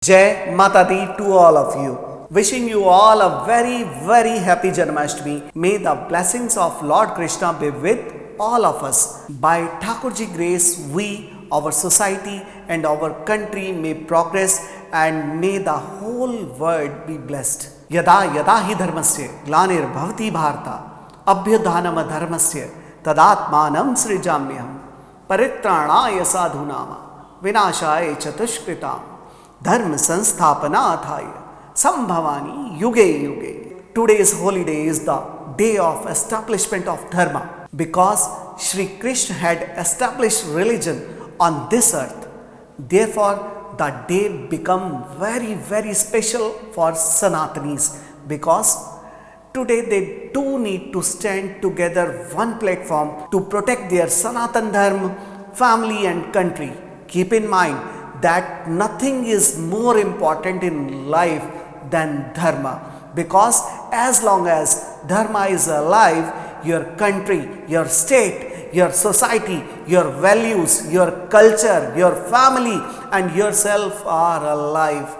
Jai Mata Di to all of you. Wishing you all a very happy Janmashtami. May the blessings of Lord Krishna be with all of us. By Thakurji grace, we, our society and our country may progress and may the whole world be blessed. Yada yada hi dharmasya glanir bhavati bharata abhyudhanam dharmasya tadatmanam srijamyam paritranaya sadhunama vinashaya chatushkritam धर्म संस्थापना अथाय संभवानी युगे युगे. Today's holiday is the day of establishment of dharma because Shri Krishna had established religion on this earth. Therefore, the day become very special for Sanatanis because today they too need to stand together one platform to protect their Sanatan Dharma, family and country. Keep in mind that nothing is more important in life than dharma, because as long as dharma is alive, your country, your state, your society, your values, your culture, your family and yourself are alive.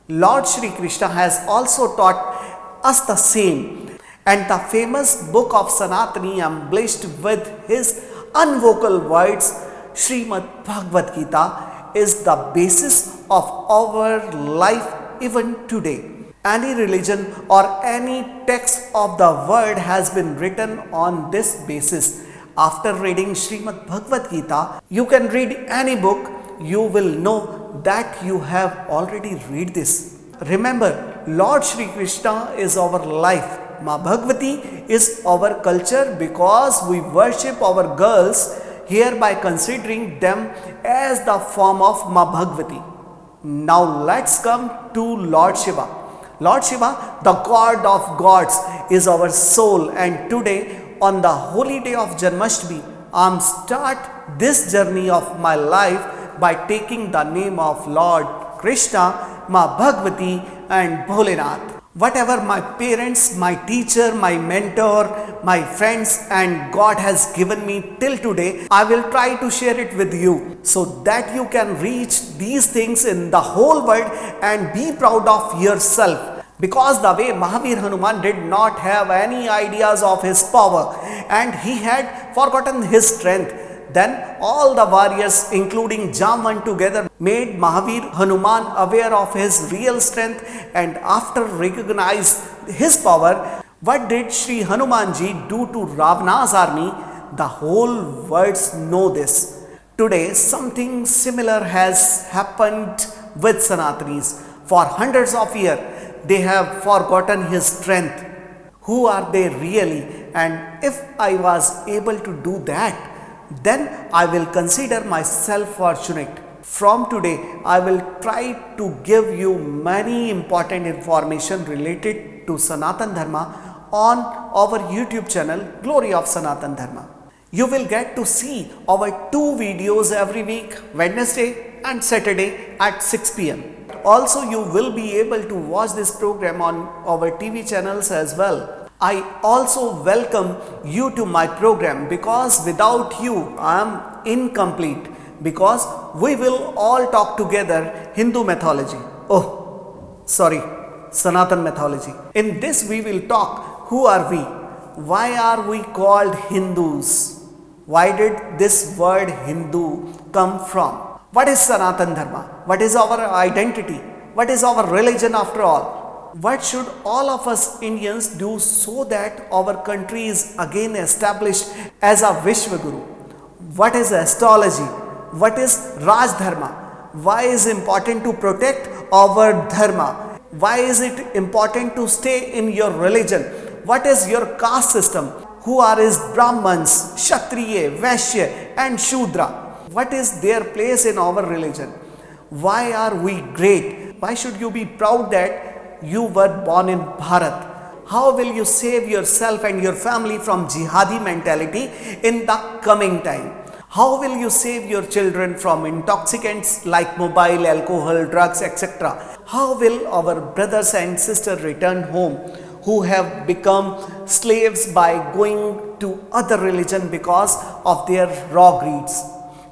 Lord Shri Krishna has also taught us the same, and the famous book of Sanatani embellished with his unvocal words, Srimad Bhagavad Gita, is the basis of our life even today. Any religion or any text of the world has been written on this basis. After reading Srimad Bhagavad Gita, you can read any book, you will know that you have already read this. Remember, Lord Shri Krishna is our life. Ma Bhagavati is our culture because we worship our girls hereby considering them as the form of Ma Bhagavati. Now let's come to Lord Shiva. Lord Shiva, the God of gods, is our soul, and today on the holy day of Janmashtami, I am start this journey of my life by taking the name of Lord Krishna, Ma Bhagavati and Bholenath. Whatever my parents, my teacher, my mentor, my friends and God has given me till today, I will try to share it with you so that you can reach these things in the whole world and be proud of yourself. Because the way Mahavir Hanuman did not have any ideas of his power and he had forgotten his strength, then all the warriors including Jamvan together made Mahavir Hanuman aware of his real strength, and after recognized his power, what did Sri Hanumanji do to Ravana's army? The whole world know this. Today something similar has happened with Sanatanis. For hundreds of years they have forgotten his strength. Who are they really? And if I was able to do that, then I will consider myself fortunate. From today, I will try to give you many important information related to Sanatan Dharma on our YouTube channel, Glory of Sanatan Dharma. You will get to see our 2 videos every week, Wednesday and Saturday at 6 p.m. Also, you will be able to watch this program on our TV channels as well. I also welcome you to my program because without you I am incomplete, because we will all talk together Hindu mythology. Sanatan mythology. In this we will talk who are we, why are we called Hindus, why did this word Hindu come from, what is Sanatan Dharma, what is our identity, what is our religion after all. What should all of us Indians do so that our country is again established as a Vishwaguru? What is astrology? What is Raj Dharma? Why is it important to protect our Dharma? Why is it important to stay in your religion? What is your caste system? Who are his Brahmans, Kshatriya, Vaishya and Shudra? What is their place in our religion? Why are we great? Why should you be proud that you were born in Bharat? How will you save yourself and your family from jihadi mentality in the coming time? How will you save your children from intoxicants like mobile, alcohol, drugs, etc.? How will our brothers and sisters return home who have become slaves by going to other religion because of their raw greeds?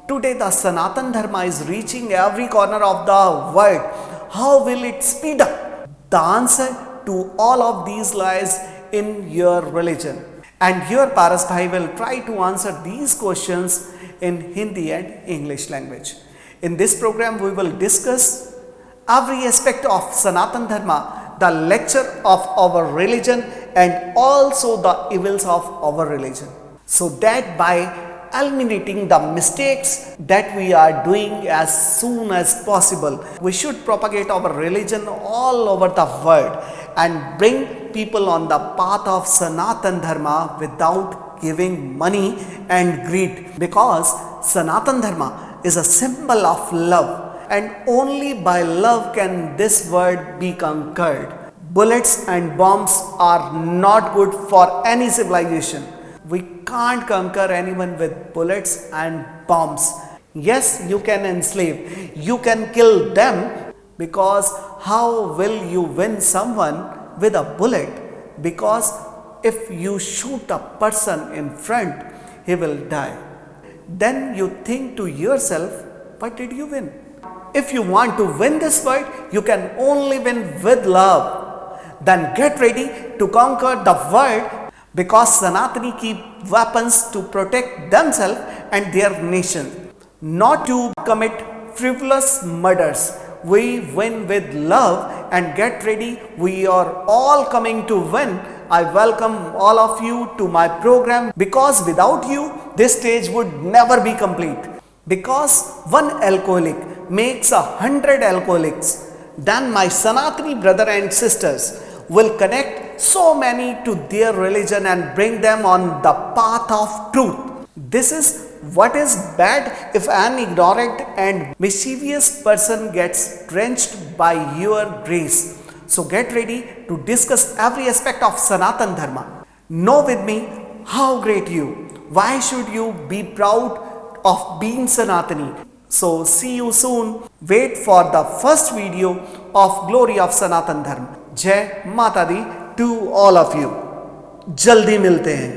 Today the Sanatan Dharma is reaching every corner of the world. how will it speed up the answer to all of these lies in your religion? And your Paras Bhai will try to answer these questions in Hindi and English language. In this program, we will discuss every aspect of Sanatan Dharma, the lecture of our religion, and also the evils of our religion. So that by eliminating the mistakes that we are doing as soon as possible, we should propagate our religion all over the world and bring people on the path of Sanatan Dharma without giving money and greed, because Sanatan Dharma is a symbol of love, and only by love can this world be conquered. Bullets and bombs are not good for any civilization. We can't conquer anyone with bullets and bombs. Yes, you can enslave, you can kill them, because how will you win someone with a bullet? Because if you shoot a person in front, he will die. Then you think to yourself, what did you win? If you want to win this fight, you can only win with love. Then get ready to conquer the world, because Sanatani keep weapons to protect themselves and their nation, not to commit frivolous murders. We win with love, and get ready. We are all coming to win. I welcome all of you to my program, because without you, this stage would never be complete. Because one alcoholic makes 100 alcoholics, then my Sanatani brother and sisters will connect so many to their religion and bring them on the path of truth. This is what is bad if an ignorant and mischievous person gets drenched by your grace. So get ready to discuss every aspect of Sanatan Dharma. Know with me how great you. Why should you be proud of being Sanatani? So see you soon. Wait for the first video of Glory of Sanatan Dharma. Jai Mata Di to all of you. जल्दी मिलते हैं.